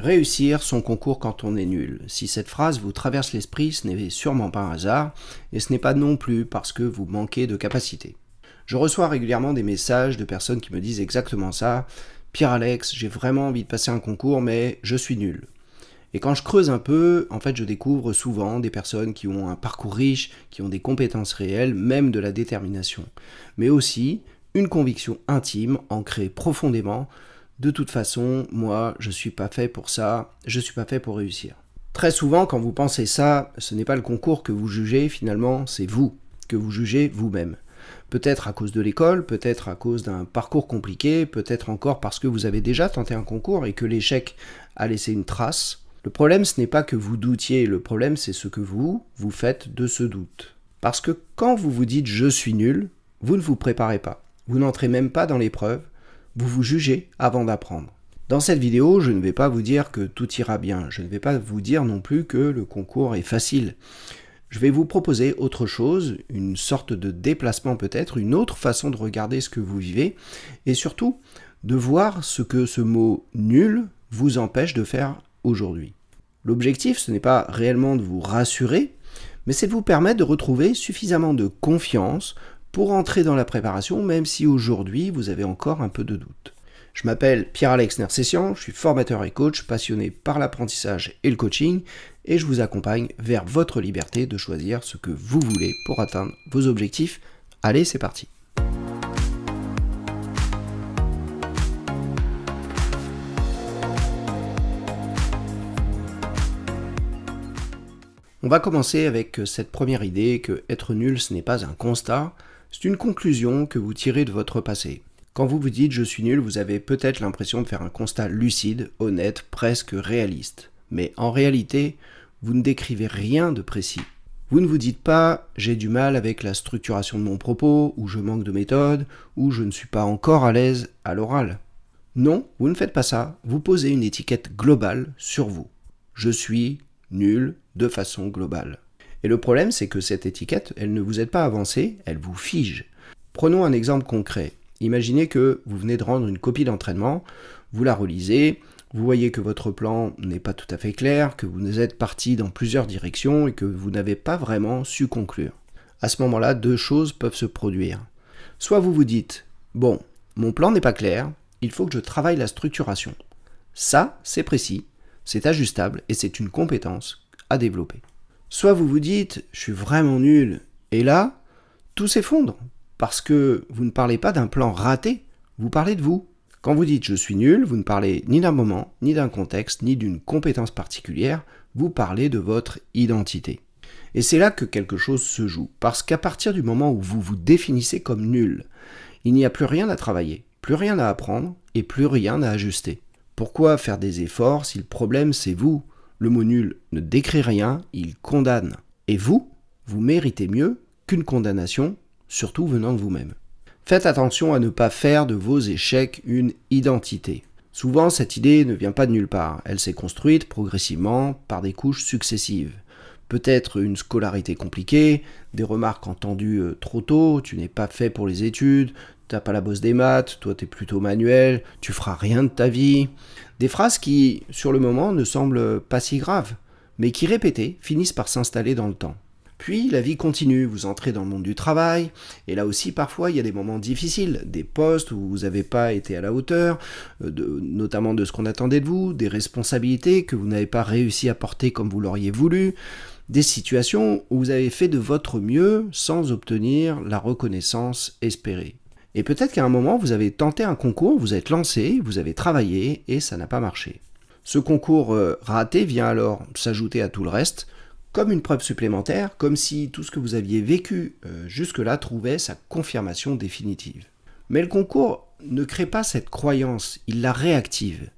Réussir son concours quand on est nul. Si cette phrase vous traverse l'esprit, ce n'est sûrement pas un hasard, et ce n'est pas non plus parce que vous manquez de capacité. Je reçois régulièrement des messages de personnes qui me disent exactement ça. « Pierre-Alex, j'ai vraiment envie de passer un concours, mais je suis nul. » Et quand je creuse un peu, en fait, je découvre souvent des personnes qui ont un parcours riche, qui ont des compétences réelles, même de la détermination. Mais aussi une conviction intime, ancrée profondément. De toute façon, moi, je suis pas fait pour ça, je suis pas fait pour réussir. Très souvent, quand vous pensez ça, ce n'est pas le concours que vous jugez, finalement, c'est vous, que vous jugez vous-même. Peut-être à cause de l'école, peut-être à cause d'un parcours compliqué, peut-être encore parce que vous avez déjà tenté un concours et que l'échec a laissé une trace. Le problème, ce n'est pas que vous doutiez, le problème, c'est ce que vous faites de ce doute. Parce que quand vous vous dites « je suis nul », vous ne vous préparez pas. Vous n'entrez même pas dans l'épreuve. Vous vous jugez avant d'apprendre. Dans cette vidéo, je ne vais pas vous dire que tout ira bien. Je ne vais pas vous dire non plus que le concours est facile. Je vais vous proposer autre chose, une sorte de déplacement peut-être, une autre façon de regarder ce que vous vivez, et surtout de voir ce que ce mot « nul » vous empêche de faire aujourd'hui. L'objectif, ce n'est pas réellement de vous rassurer, mais c'est de vous permettre de retrouver suffisamment de confiance pour entrer dans la préparation, même si aujourd'hui vous avez encore un peu de doute. Je m'appelle Pierre-Alex Nersessian, je suis formateur et coach passionné par l'apprentissage et le coaching, et je vous accompagne vers votre liberté de choisir ce que vous voulez pour atteindre vos objectifs. Allez, c'est parti! On va commencer avec cette première idée que être nul, ce n'est pas un constat, c'est une conclusion que vous tirez de votre passé. Quand vous vous dites « je suis nul », vous avez peut-être l'impression de faire un constat lucide, honnête, presque réaliste. Mais en réalité, vous ne décrivez rien de précis. Vous ne vous dites pas « j'ai du mal avec la structuration de mon propos » ou « je manque de méthode » ou « je ne suis pas encore à l'aise à l'oral ». Non, vous ne faites pas ça, vous posez une étiquette globale sur vous. Je suis nul de façon globale. Et le problème, c'est que cette étiquette, elle ne vous aide pas à avancer, elle vous fige. Prenons un exemple concret. Imaginez que vous venez de rendre une copie d'entraînement, vous la relisez, vous voyez que votre plan n'est pas tout à fait clair, que vous êtes parti dans plusieurs directions et que vous n'avez pas vraiment su conclure. À ce moment-là, deux choses peuvent se produire. Soit vous vous dites « bon, mon plan n'est pas clair, il faut que je travaille la structuration. » Ça, c'est précis, c'est ajustable et c'est une compétence à développer. Soit vous vous dites « je suis vraiment nul » et là, tout s'effondre parce que vous ne parlez pas d'un plan raté, vous parlez de vous. Quand vous dites « je suis nul », vous ne parlez ni d'un moment, ni d'un contexte, ni d'une compétence particulière, vous parlez de votre identité. Et c'est là que quelque chose se joue, parce qu'à partir du moment où vous vous définissez comme nul, il n'y a plus rien à travailler, plus rien à apprendre et plus rien à ajuster. Pourquoi faire des efforts si le problème c'est vous ? Le mot nul ne décrit rien, il condamne. Et vous méritez mieux qu'une condamnation, surtout venant de vous-même. Faites attention à ne pas faire de vos échecs une identité. Souvent, cette idée ne vient pas de nulle part. Elle s'est construite progressivement par des couches successives. Peut-être une scolarité compliquée, des remarques entendues trop tôt, tu n'es pas fait pour les études, t'as pas la bosse des maths, toi t'es plutôt manuel, tu feras rien de ta vie. Des phrases qui, sur le moment, ne semblent pas si graves, mais qui, répétées, finissent par s'installer dans le temps. Puis la vie continue, vous entrez dans le monde du travail, et là aussi parfois il y a des moments difficiles, des postes où vous n'avez pas été à la hauteur, notamment de ce qu'on attendait de vous, des responsabilités que vous n'avez pas réussi à porter comme vous l'auriez voulu, des situations où vous avez fait de votre mieux sans obtenir la reconnaissance espérée. Et peut-être qu'à un moment, vous avez tenté un concours, vous êtes lancé, vous avez travaillé et ça n'a pas marché. Ce concours raté vient alors s'ajouter à tout le reste, comme une preuve supplémentaire, comme si tout ce que vous aviez vécu jusque-là trouvait sa confirmation définitive. Mais le concours ne crée pas cette croyance, il la réactive.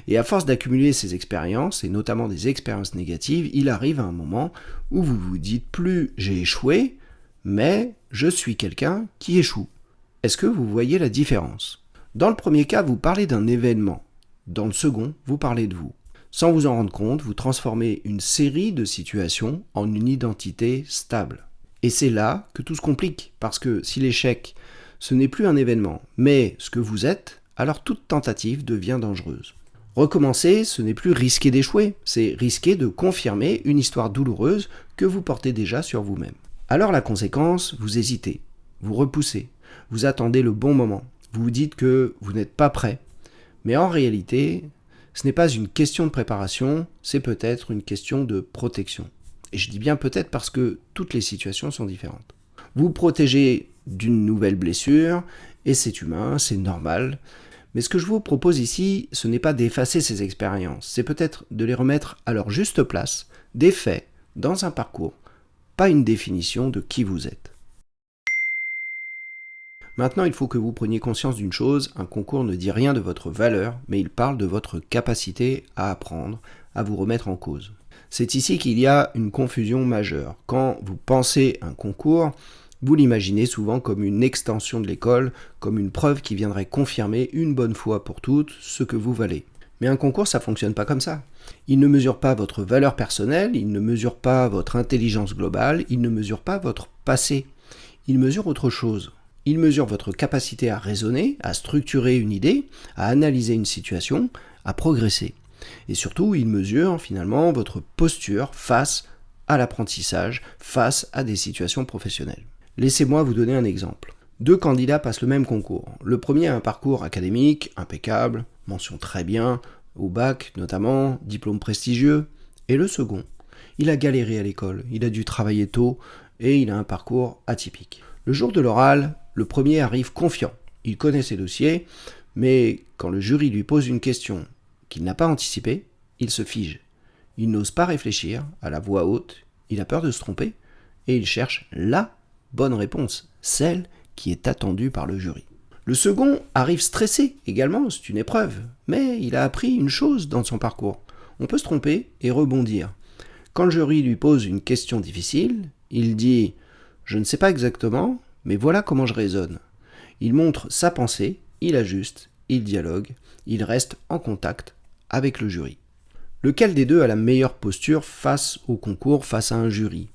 Et à force d'accumuler ces expériences, et notamment des expériences négatives, il arrive à un moment où vous vous dites plus « j'ai échoué », mais « je suis quelqu'un qui échoue ». Est-ce que vous voyez la différence ? Dans le premier cas, vous parlez d'un événement. Dans le second, vous parlez de vous. Sans vous en rendre compte, vous transformez une série de situations en une identité stable. Et c'est là que tout se complique, parce que si l'échec, ce n'est plus un événement, mais ce que vous êtes, alors toute tentative devient dangereuse. Recommencer, ce n'est plus risquer d'échouer, c'est risquer de confirmer une histoire douloureuse que vous portez déjà sur vous-même. Alors la conséquence, vous hésitez, vous repoussez, vous attendez le bon moment, vous vous dites que vous n'êtes pas prêt. Mais en réalité, ce n'est pas une question de préparation, c'est peut-être une question de protection. Et je dis bien peut-être parce que toutes les situations sont différentes. Vous protégez d'une nouvelle blessure, et c'est humain, c'est normal. Mais ce que je vous propose ici, ce n'est pas d'effacer ces expériences, c'est peut-être de les remettre à leur juste place, des faits, dans un parcours, pas une définition de qui vous êtes. Maintenant, il faut que vous preniez conscience d'une chose, un concours ne dit rien de votre valeur, mais il parle de votre capacité à apprendre, à vous remettre en cause. C'est ici qu'il y a une confusion majeure. Quand vous pensez un concours, vous l'imaginez souvent comme une extension de l'école, comme une preuve qui viendrait confirmer une bonne fois pour toutes ce que vous valez. Mais un concours, ça ne fonctionne pas comme ça. Il ne mesure pas votre valeur personnelle, il ne mesure pas votre intelligence globale, il ne mesure pas votre passé. Il mesure autre chose. Il mesure votre capacité à raisonner, à structurer une idée, à analyser une situation, à progresser. Et surtout, il mesure finalement votre posture face à l'apprentissage, face à des situations professionnelles. Laissez-moi vous donner un exemple. 2 candidats passent le même concours. Le premier a un parcours académique impeccable, mention très bien, au bac notamment, diplôme prestigieux. Et le second, il a galéré à l'école, il a dû travailler tôt et il a un parcours atypique. Le jour de l'oral, le premier arrive confiant. Il connaît ses dossiers, mais quand le jury lui pose une question qu'il n'a pas anticipée, il se fige. Il n'ose pas réfléchir à la voix haute, il a peur de se tromper et il cherche la bonne réponse, celle qui est attendue par le jury. Le second arrive stressé également, c'est une épreuve, mais il a appris une chose dans son parcours. On peut se tromper et rebondir. Quand le jury lui pose une question difficile, il dit « Je ne sais pas exactement, mais voilà comment je raisonne ». Il montre sa pensée, il ajuste, il dialogue, il reste en contact avec le jury. Lequel des deux a la meilleure posture face au concours, face à un jury ?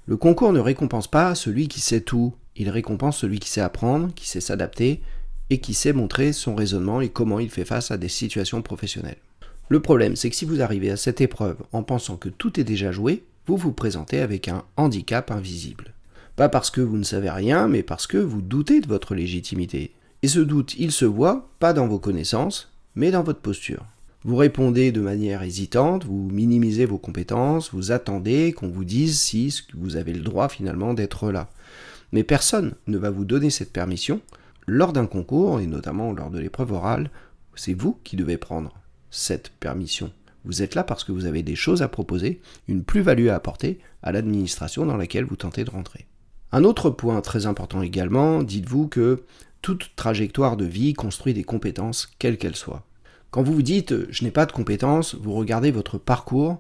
Le concours ne récompense pas celui qui sait tout, il récompense celui qui sait apprendre, qui sait s'adapter et qui sait montrer son raisonnement et comment il fait face à des situations professionnelles. Le problème, c'est que si vous arrivez à cette épreuve en pensant que tout est déjà joué, vous vous présentez avec un handicap invisible. Pas parce que vous ne savez rien, mais parce que vous doutez de votre légitimité. Et ce doute, il se voit pas dans vos connaissances, mais dans votre posture. Vous répondez de manière hésitante, vous minimisez vos compétences, vous attendez qu'on vous dise si vous avez le droit finalement d'être là. Mais personne ne va vous donner cette permission. Lors d'un concours, et notamment lors de l'épreuve orale, c'est vous qui devez prendre cette permission. Vous êtes là parce que vous avez des choses à proposer, une plus-value à apporter à l'administration dans laquelle vous tentez de rentrer. Un autre point très important également, dites-vous que toute trajectoire de vie construit des compétences, quelles qu'elles soient. Quand vous vous dites « je n'ai pas de compétences », vous regardez votre parcours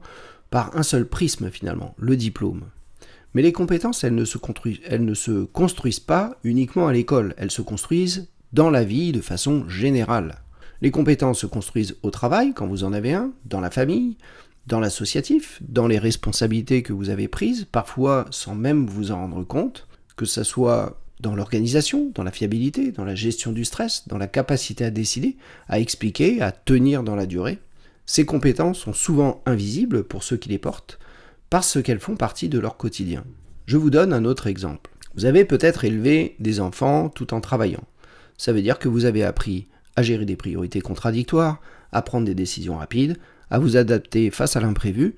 par un seul prisme finalement, le diplôme. Mais les compétences, elles ne se construisent pas uniquement à l'école, elles se construisent dans la vie de façon générale. Les compétences se construisent au travail, quand vous en avez un, dans la famille, dans l'associatif, dans les responsabilités que vous avez prises, parfois sans même vous en rendre compte, que ce soit dans l'organisation, dans la fiabilité, dans la gestion du stress, dans la capacité à décider, à expliquer, à tenir dans la durée. Ces compétences sont souvent invisibles pour ceux qui les portent, parce qu'elles font partie de leur quotidien. Je vous donne un autre exemple. Vous avez peut-être élevé des enfants tout en travaillant. Ça veut dire que vous avez appris à gérer des priorités contradictoires, à prendre des décisions rapides, à vous adapter face à l'imprévu,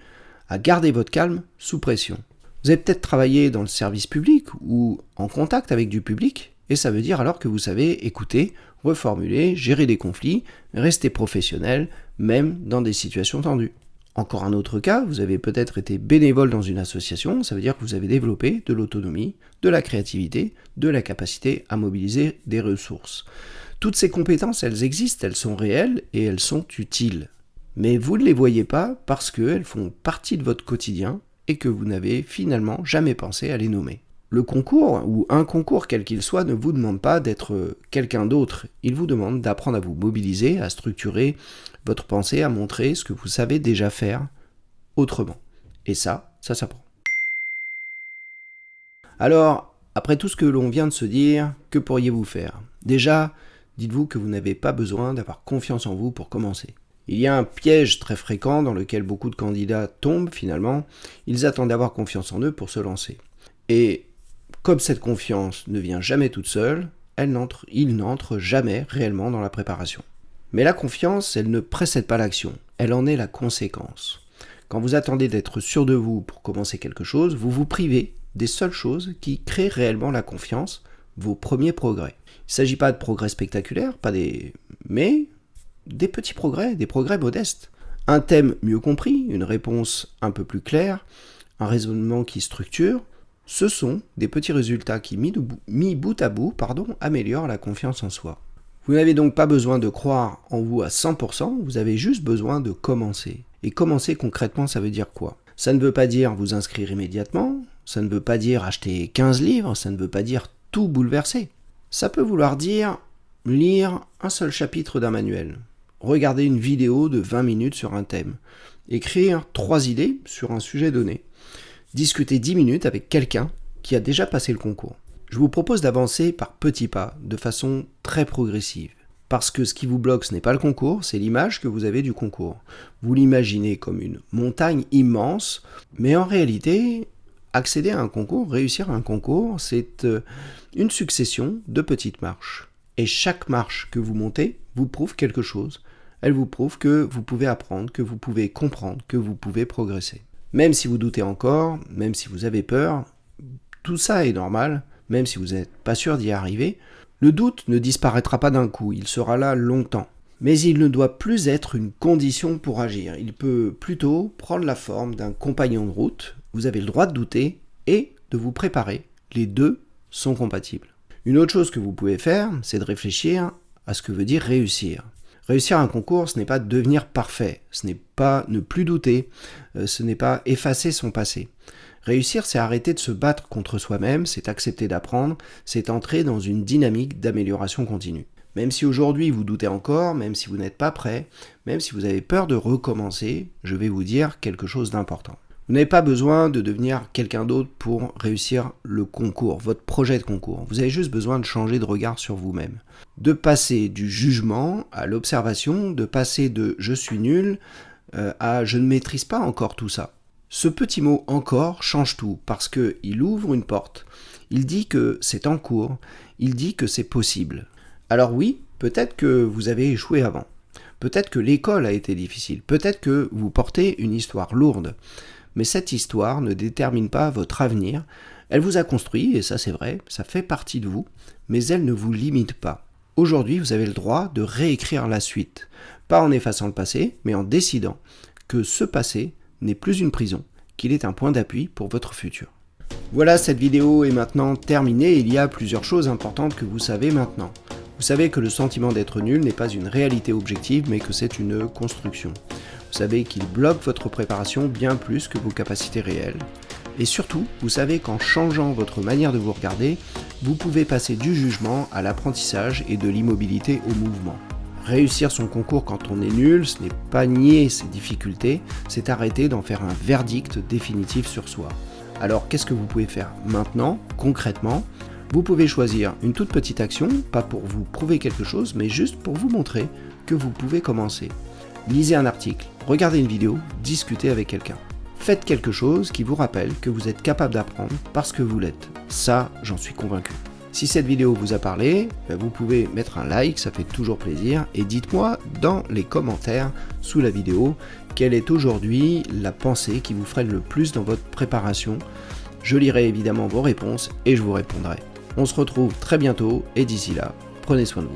à garder votre calme sous pression. Vous avez peut-être travaillé dans le service public ou en contact avec du public, et ça veut dire alors que vous savez écouter, reformuler, gérer des conflits, rester professionnel, même dans des situations tendues. Encore un autre cas, vous avez peut-être été bénévole dans une association, ça veut dire que vous avez développé de l'autonomie, de la créativité, de la capacité à mobiliser des ressources. Toutes ces compétences, elles existent, elles sont réelles et elles sont utiles. Mais vous ne les voyez pas parce qu'elles font partie de votre quotidien et que vous n'avez finalement jamais pensé à les nommer. Le concours, ou un concours quel qu'il soit, ne vous demande pas d'être quelqu'un d'autre. Il vous demande d'apprendre à vous mobiliser, à structurer votre pensée, à montrer ce que vous savez déjà faire autrement. Et ça s'apprend. Alors, après tout ce que l'on vient de se dire, que pourriez-vous faire ? Déjà, dites-vous que vous n'avez pas besoin d'avoir confiance en vous pour commencer. Il y a un piège très fréquent dans lequel beaucoup de candidats tombent finalement. Ils attendent d'avoir confiance en eux pour se lancer. Et comme cette confiance ne vient jamais toute seule, ils n'entrent jamais réellement dans la préparation. Mais la confiance, elle ne précède pas l'action, elle en est la conséquence. Quand vous attendez d'être sûr de vous pour commencer quelque chose, vous vous privez des seules choses qui créent réellement la confiance, vos premiers progrès. Il ne s'agit pas de progrès spectaculaires, mais des petits progrès, des progrès modestes. Un thème mieux compris, une réponse un peu plus claire, un raisonnement qui structure, ce sont des petits résultats qui, mis bout à bout, améliorent la confiance en soi. Vous n'avez donc pas besoin de croire en vous à 100%, vous avez juste besoin de commencer. Et commencer concrètement, ça veut dire quoi? Ça ne veut pas dire vous inscrire immédiatement, ça ne veut pas dire acheter 15 livres, ça ne veut pas dire tout bouleverser. Ça peut vouloir dire lire un seul chapitre d'un manuel, regarder une vidéo de 20 minutes sur un thème, écrire 3 idées sur un sujet donné, discuter 10 minutes avec quelqu'un qui a déjà passé le concours. Je vous propose d'avancer par petits pas, de façon très progressive. Parce que ce qui vous bloque, ce n'est pas le concours, c'est l'image que vous avez du concours. Vous l'imaginez comme une montagne immense, mais en réalité, accéder à un concours, réussir à un concours, c'est une succession de petites marches. Et chaque marche que vous montez vous prouve quelque chose. Elle vous prouve que vous pouvez apprendre, que vous pouvez comprendre, que vous pouvez progresser. Même si vous doutez encore, même si vous avez peur, tout ça est normal, même si vous n'êtes pas sûr d'y arriver. Le doute ne disparaîtra pas d'un coup, il sera là longtemps. Mais il ne doit plus être une condition pour agir. Il peut plutôt prendre la forme d'un compagnon de route. Vous avez le droit de douter et de vous préparer. Les deux sont compatibles. Une autre chose que vous pouvez faire, c'est de réfléchir à ce que veut dire réussir. Réussir un concours, ce n'est pas devenir parfait, ce n'est pas ne plus douter, ce n'est pas effacer son passé. Réussir, c'est arrêter de se battre contre soi-même, c'est accepter d'apprendre, c'est entrer dans une dynamique d'amélioration continue. Même si aujourd'hui vous doutez encore, même si vous n'êtes pas prêt, même si vous avez peur de recommencer, je vais vous dire quelque chose d'important. Vous n'avez pas besoin de devenir quelqu'un d'autre pour réussir le concours, votre projet de concours. Vous avez juste besoin de changer de regard sur vous-même. De passer du jugement à l'observation, de passer de « je suis nul » à « je ne maîtrise pas encore tout ça ». Ce petit mot « encore » change tout parce qu'il ouvre une porte. Il dit que c'est en cours, il dit que c'est possible. Alors oui, peut-être que vous avez échoué avant. Peut-être que l'école a été difficile. Peut-être que vous portez une histoire lourde. Mais cette histoire ne détermine pas votre avenir. Elle vous a construit, et ça c'est vrai, ça fait partie de vous, mais elle ne vous limite pas. Aujourd'hui, vous avez le droit de réécrire la suite. Pas en effaçant le passé, mais en décidant que ce passé n'est plus une prison, qu'il est un point d'appui pour votre futur. Voilà, cette vidéo est maintenant terminée. Il y a plusieurs choses importantes que vous savez maintenant. Vous savez que le sentiment d'être nul n'est pas une réalité objective, mais que c'est une construction. Vous savez qu'il bloque votre préparation bien plus que vos capacités réelles. Et surtout, vous savez qu'en changeant votre manière de vous regarder, vous pouvez passer du jugement à l'apprentissage et de l'immobilité au mouvement. Réussir son concours quand on est nul, ce n'est pas nier ses difficultés, c'est arrêter d'en faire un verdict définitif sur soi. Alors qu'est-ce que vous pouvez faire maintenant, concrètement ? Vous pouvez choisir une toute petite action, pas pour vous prouver quelque chose, mais juste pour vous montrer que vous pouvez commencer. Lisez un article, regardez une vidéo, discutez avec quelqu'un. Faites quelque chose qui vous rappelle que vous êtes capable d'apprendre parce que vous l'êtes. Ça, j'en suis convaincu. Si cette vidéo vous a parlé, vous pouvez mettre un like, ça fait toujours plaisir, et dites-moi dans les commentaires sous la vidéo quelle est aujourd'hui la pensée qui vous freine le plus dans votre préparation. Je lirai évidemment vos réponses et je vous répondrai. On se retrouve très bientôt et d'ici là, prenez soin de vous.